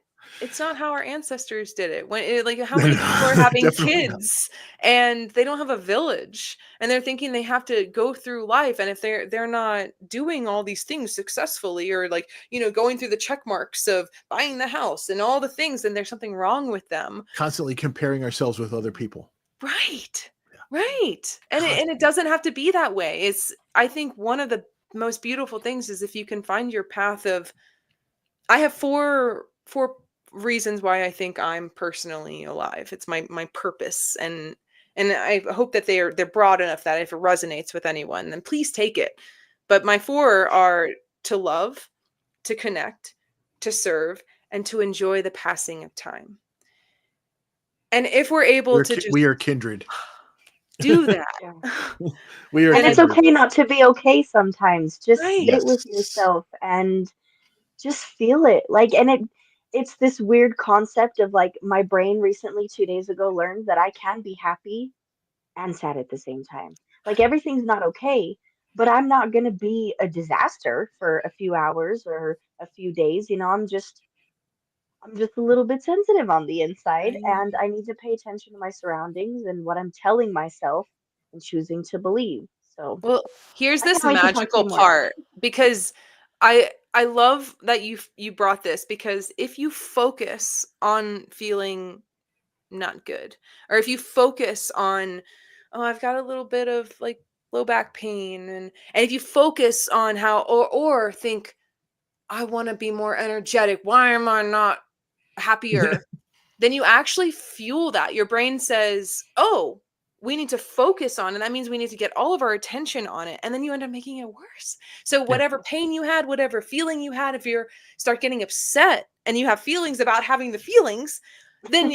how our ancestors did it. Like how many people are having Definitely not. kids and they don't have a village, and they're thinking they have to go through life, and if they're not doing all these things successfully, or like going through the check marks of buying the house and all the things, then there's something wrong with them. Constantly comparing ourselves with other people. Right. Yeah. Right. And it doesn't have to be that way. I think one of the most beautiful things is if you can find your path of, I have four reasons why I think I'm personally alive. It's my purpose, and I hope that they're broad enough that if it resonates with anyone, then please take it. But my 4 are to love, to connect, to serve, and to enjoy the passing of time. And if we're able to just We are kindred. do that. Yeah. We are And it's kindred. okay not to be okay sometimes. Just Right. sit with Yes. yourself and just feel it. Like, and it's this weird concept of like my brain recently 2 days ago learned that I can be happy and sad at the same time. Like everything's not okay, but I'm not going to be a disaster for a few hours or a few days. I'm just a little bit sensitive on the inside, Right. and I need to pay attention to my surroundings and what I'm telling myself and choosing to believe. So Well, here's I can't this wait to talk to magical you more. part, because I love that you brought this, because if you focus on feeling not good, or if you focus on, oh, I've got a little bit of like low back pain, and if you focus on how, or think, I want to be more energetic, why am I not happier? Then you actually fuel that. Your brain says, oh, we need to focus on, and that means we need to get all of our attention on it. And then you end up making it worse. So Yeah. whatever pain you had, whatever feeling you had, if you start getting upset and you have feelings about having the feelings, then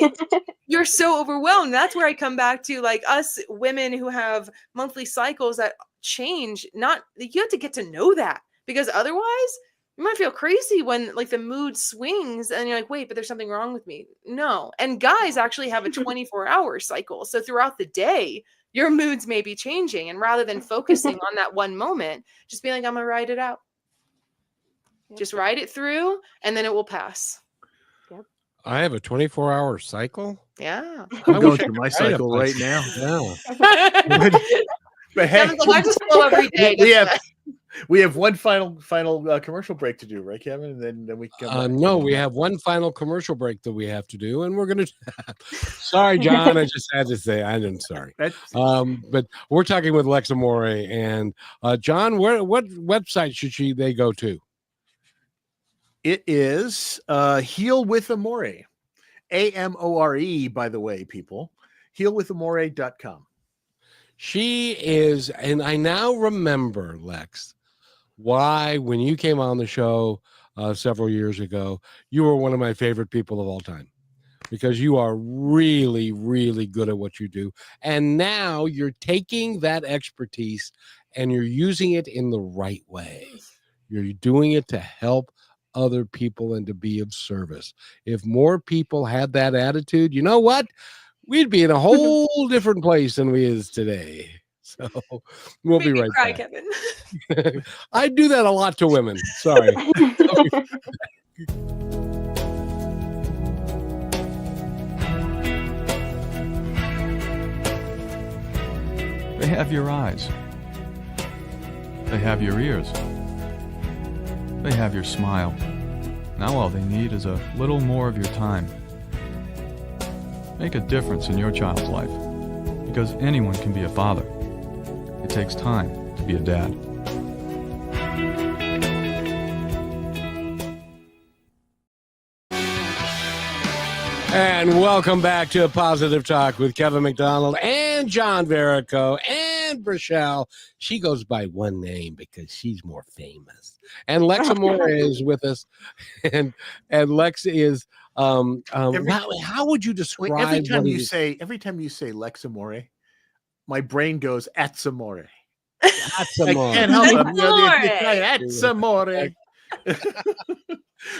you're so overwhelmed. That's where I come back to, like, us women who have monthly cycles that change. Not, you have to get to know that, because otherwise you might feel crazy when like the mood swings and you're like, wait, but there's something wrong with me. No. And guys actually have a 24-hour cycle. So throughout the day, your moods may be changing. And rather than focusing on that one moment, just be like, I'm going to ride it out. Yep. Just ride it through, and then it will pass. Yep. I have a 24-hour cycle. Yeah. I'm I going wish I through could my ride a cycle right bicycle. now. Yeah. But hey, Kevin's like, I just flow every day. we have one final commercial break to do, right, Kevin? And then we can come back. No, we have one final commercial break that we have to do, and we're gonna. Sorry, John, I just had to say I'm sorry. But we're talking with Lex Amore, and John, what website should they go to? It is Heal with Amore, AMORE, by the way, people. Healwithamore.com. She is, and I now remember, Lex, why when you came on the show several years ago, you were one of my favorite people of all time, because you are really, really good at what you do. And now you're taking that expertise and you're using it in the right way. You're doing it to help other people and to be of service. If more people had that attitude, you know what? We'd be in a whole different place than we is today. So we'll be right cry, back. Kevin. I do that a lot to women. Sorry. They have your eyes. They have your ears. They have your smile. Now all they need is a little more of your time. Make a difference in your child's life, because anyone can be a father. It takes time to be a dad. And welcome back to Positive Talk with Kevin McDonald and John Verico and Rochelle. She goes by one name because she's more famous. And Lex Amore is with us. And Lex is how would you describe every time you say Lex Amore, my brain goes at Amore. I can't help it. At Amore.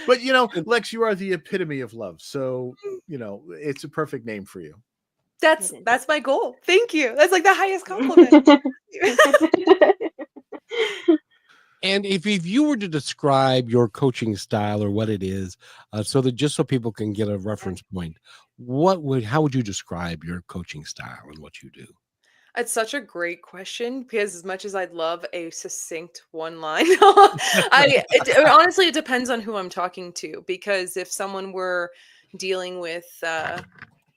But Lex, you are the epitome of love. So it's a perfect name for you. That's my goal. Thank you. That's like the highest compliment. And if you were to describe your coaching style or what it is, so people can get a reference point, how would you describe your coaching style and what you do? It's such a great question, because as much as I'd love a succinct one line, honestly, it depends on who I'm talking to. Because if someone were dealing with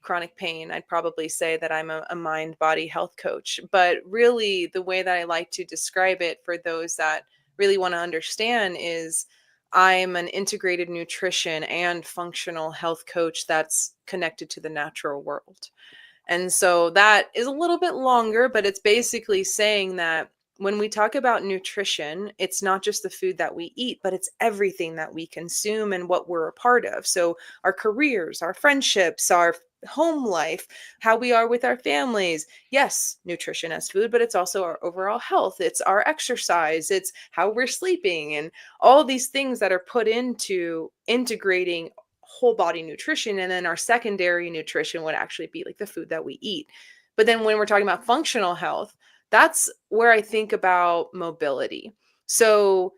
chronic pain, I'd probably say that I'm a mind-body health coach. But really, the way that I like to describe it for those that really want to understand is I'm an integrated nutrition and functional health coach that's connected to the natural world. And so that is a little bit longer, but it's basically saying that when we talk about nutrition, it's not just the food that we eat, but it's everything that we consume and what we're a part of. So our careers, our friendships, our home life, how we are with our families. Yes, nutrition as food, but it's also our overall health. It's our exercise. It's how we're sleeping, and all these things that are put into integrating whole body nutrition. And then our secondary nutrition would actually be like the food that we eat. But then when we're talking about functional health, that's where I think about mobility. So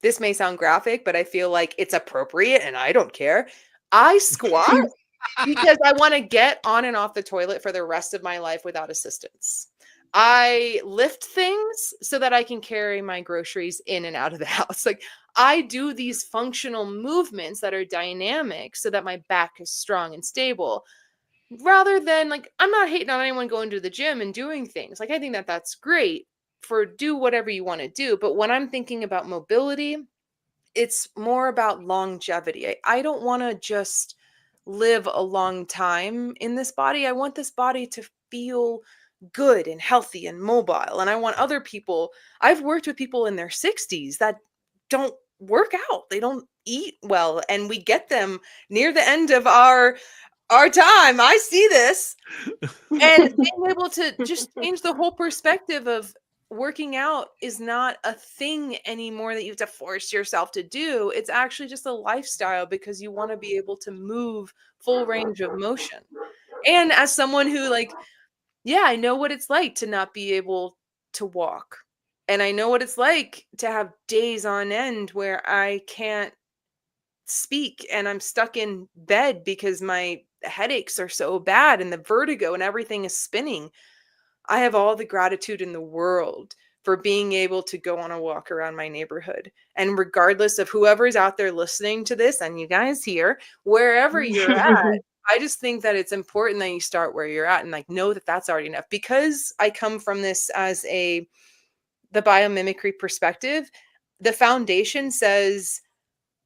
this may sound graphic, but I feel like it's appropriate and I don't care. I squat because I want to get on and off the toilet for the rest of my life without assistance. I lift things so that I can carry my groceries in and out of the house. Like I do these functional movements that are dynamic so that my back is strong and stable, rather than like, I'm not hating on anyone going to the gym and doing things. Like I think that that's great for do whatever you want to do. But when I'm thinking about mobility, it's more about longevity. I don't want to just live a long time in this body. I want this body to feel good and healthy and mobile. And I want other people, I've worked with people in their 60s that don't work out. They don't eat well. And we get them near the end of our time. I see this. And being able to just change the whole perspective of working out is not a thing anymore that you have to force yourself to do. It's actually just a lifestyle because you want to be able to move full range of motion. And as someone who like, yeah, I know what it's like to not be able to walk. And I know what it's like to have days on end where I can't speak and I'm stuck in bed because my headaches are so bad and the vertigo and everything is spinning. I have all the gratitude in the world for being able to go on a walk around my neighborhood. And regardless of whoever's out there listening to this and you guys here, wherever you're at, I just think that it's important that you start where you're at and like know that that's already enough. Because I come from this as the biomimicry perspective, the foundation says,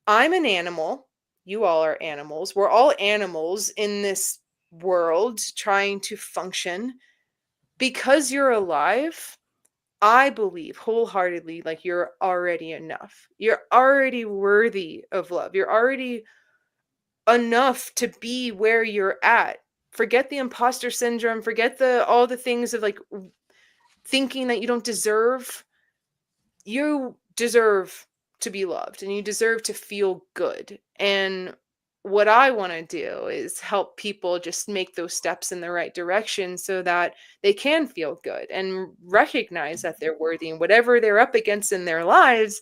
I'm an animal. You all are animals. We're all animals in this world trying to function. Because you're alive, I believe wholeheartedly, like you're already enough. You're already worthy of love. You're already enough to be where you're at. Forget the imposter syndrome. Forget all the things of like thinking that you don't deserve. You deserve to be loved and you deserve to feel good. And what I want to do is help people just make those steps in the right direction so that they can feel good and recognize that they're worthy and whatever they're up against in their lives,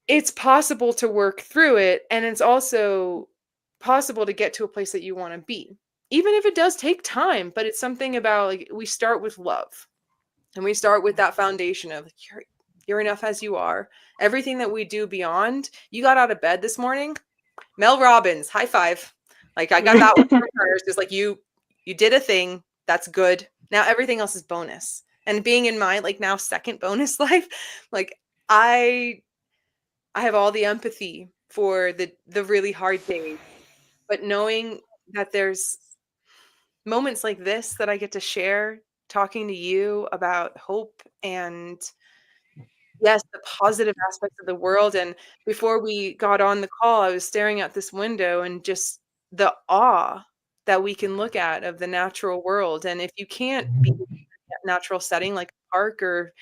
it's possible to work through it. And it's also possible to get to a place that you want to be, even if it does take time. But it's something about like, we start with love and we start with that foundation of you're enough as you are. Everything that we do beyond, you got out of bed this morning, Mel Robbins, high five. Like I got that one from her. It's just like you did a thing. That's good. Now everything else is bonus. And being in my like now second bonus life, like I have all the empathy for the really hard days, but knowing that there's moments like this that I get to share, talking to you about hope and yes, the positive aspects of the world. And before we got on the call, I was staring out this window and just the awe that we can look at of the natural world. And if you can't be in a natural setting like a park or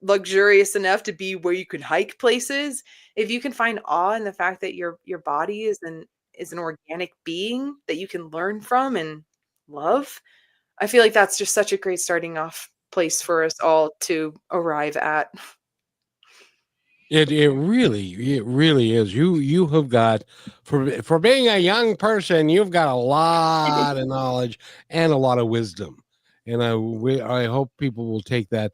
luxurious enough to be where you can hike places, if you can find awe in the fact that your body is an organic being that you can learn from and love, I feel like that's just such a great starting off place for us all to arrive at. It really is. You have got for being a young person, you've got a lot of knowledge and a lot of wisdom, and I hope people will take that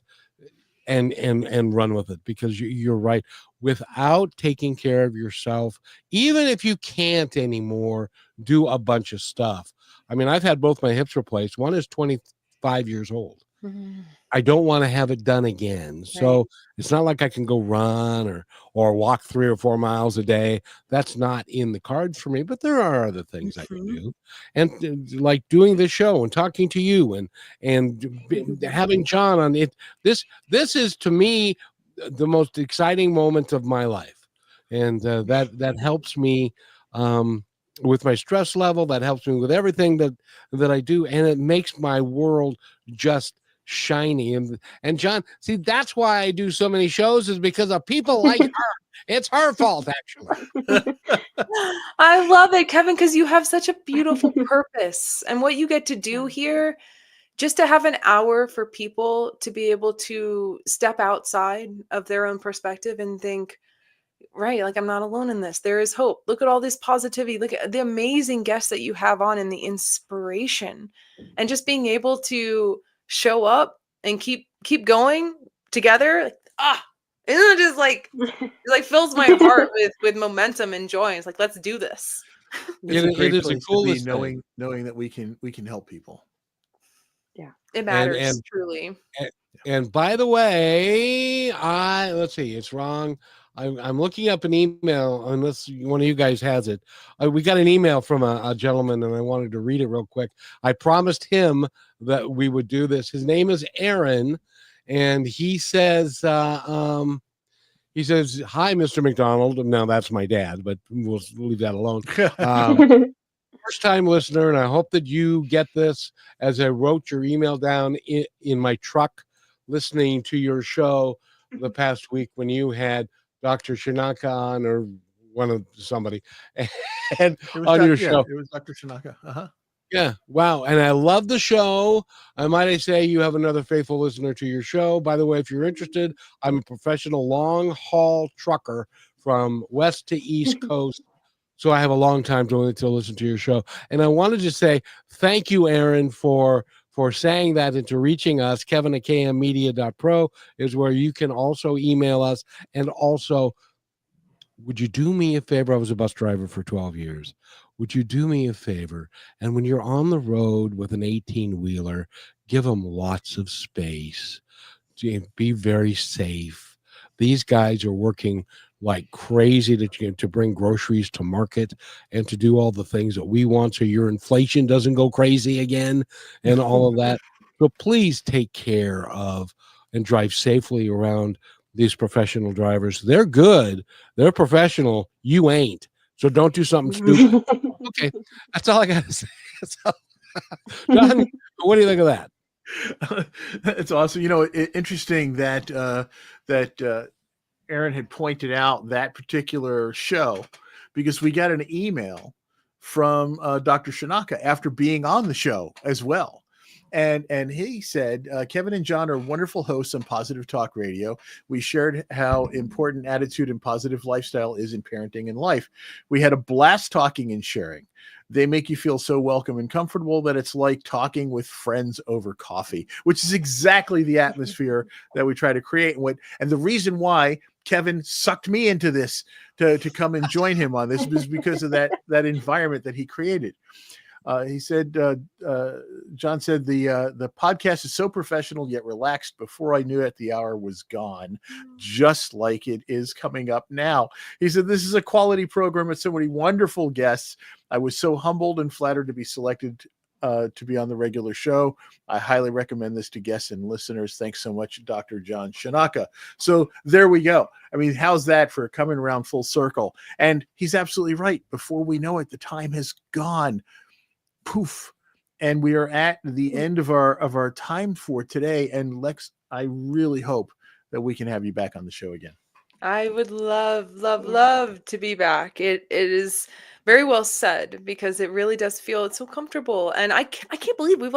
and run with it, because you're right. Without taking care of yourself, even if you can't anymore do a bunch of stuff. I mean, I've had both my hips replaced. One is 25 years old. Mm-hmm. I don't want to have it done again. So Right. it's not like I can go run or walk 3 or 4 miles a day. That's not in the cards for me, but there are other things I can do. And like doing this show and talking to you and having John on it. This is to me the most exciting moment of my life. And that helps me with my stress level. That helps me with everything that I do. And it makes my world just shiny. And John, see, that's why I do so many shows, is because of people like her. It's her fault, actually. I love it, Kevin, because you have such a beautiful purpose. And what you get to do here, just to have an hour for people to be able to step outside of their own perspective and think, right, like I'm not alone in this. There is hope. Look at all this positivity. Look at the amazing guests that you have on and the inspiration. And just being able to show up and keep going together. Isn't it just like it like fills my heart with momentum and joy. It's like, let's do this. It's a great it is place the to be, coolest thing. knowing that we can help people. Yeah. It matters, and truly. And by the way, let's see, it's wrong. I'm looking up an email, unless one of you guys has it. We got an email from a gentleman, and I wanted to read it real quick. I promised him that we would do this. His name is Aaron, and he says, "Hi, Mr. McDonald." Now that's my dad, but we'll leave that alone. First time listener, and I hope that you get this as I wrote your email down in my truck listening to your show the past week when you had Dr. Shinaka on, or somebody and on your show. It was Dr. Shinaka. Yeah. Wow. And I love the show. Might I say you have another faithful listener to your show. By the way, if you're interested, I'm a professional long haul trucker from west to east coast. So I have a long time to listen to your show. And I wanted to say thank you, Aaron, for saying that and to reaching us. Kevin at kmmedia.pro is where you can also email us. And also, would you do me a favor? I was a bus driver for 12 years. Would you do me a favor? And when you're on the road with an 18-wheeler, give them lots of space. Be very safe. These guys are working like crazy to bring groceries to market and to do all the things that we want so your inflation doesn't go crazy again and all of that. So please take care of and drive safely around these professional drivers. They're good. They're professional. You ain't. So don't do something stupid. Okay. That's all I got to say. John, what do you think of that? It's awesome. Interesting that Aaron had pointed out that particular show, because we got an email from Dr. Shinaka after being on the show as well. And he said, Kevin and John are wonderful hosts on Positive Talk Radio. We shared how important attitude and positive lifestyle is in parenting and life. We had a blast talking and sharing. They make you feel so welcome and comfortable that it's like talking with friends over coffee, which is exactly the atmosphere that we try to create. And the reason why Kevin sucked me into this to come and join him on this was because of that environment that he created. He said, John said, the podcast is so professional yet relaxed. Before I knew it, the hour was gone, just like it is coming up now. He said, this is a quality program with so many wonderful guests. I was so humbled and flattered to be selected to be on the regular show. I highly recommend this to guests and listeners. Thanks so much, Dr. John Shinaka. So there we go. I mean, how's that for coming around full circle? And he's absolutely right. Before we know it, the time has gone. Poof. And we are at the end of our time for today. And Lex, I really hope that we can have you back on the show again. I would love to be back. It is very well said, because it really does feel it's so comfortable. And I can't believe we've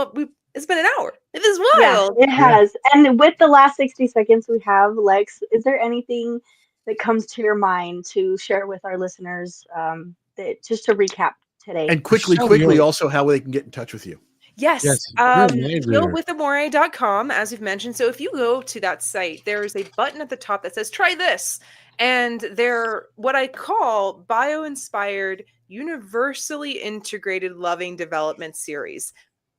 it's been an hour. It is wild. Yeah, it has. And with the last 60 seconds we have, Lex, is there anything that comes to your mind to share with our listeners, that just to recap today? And quickly, also how they can get in touch with you. Yes. healwithamore.com, as we've mentioned. So if you go to that site, there's a button at the top that says try this. And they're what I call bio-inspired, universally integrated loving development series.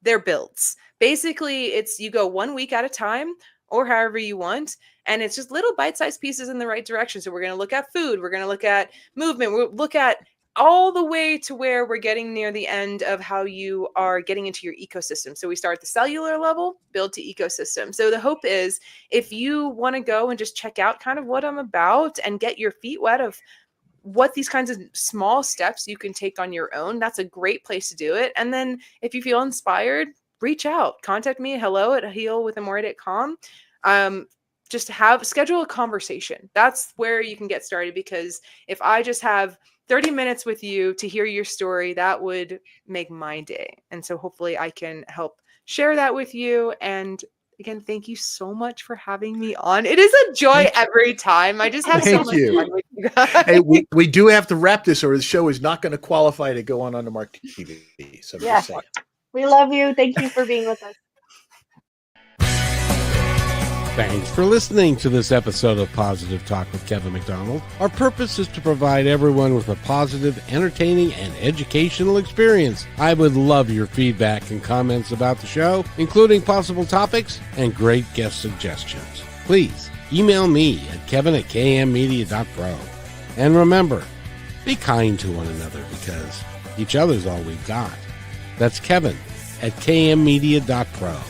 They're builds. Basically, it's you go 1 week at a time or however you want. And it's just little bite-sized pieces in the right direction. So we're going to look at food. We're going to look at movement. We'll look at all the way to where we're getting near the end of how you are getting into your ecosystem. So we start at the cellular level, build to ecosystem. So the hope is if you want to go and just check out kind of what I'm about and get your feet wet of what these kinds of small steps you can take on your own, that's a great place to do it. And then if you feel inspired, reach out, contact me, hello@healwithamore.com. just schedule a conversation. That's where you can get started, because if I just have 30 minutes with you to hear your story, that would make my day. And so hopefully I can help share that with you. And again, thank you so much for having me on. It is a joy every time. I just have so much fun with you guys. Hey, we do have to wrap this, or the show is not going to qualify to go on Undermark TV. So Yeah. We love you. Thank you for being with us. Thanks for listening to this episode of Positive Talk with Kevin McDonald. Our purpose is to provide everyone with a positive, entertaining, and educational experience. I would love your feedback and comments about the show, including possible topics and great guest suggestions. Please email me at kevin@kmmedia.pro. And remember, be kind to one another, because each other's all we've got. That's Kevin@kmmedia.pro.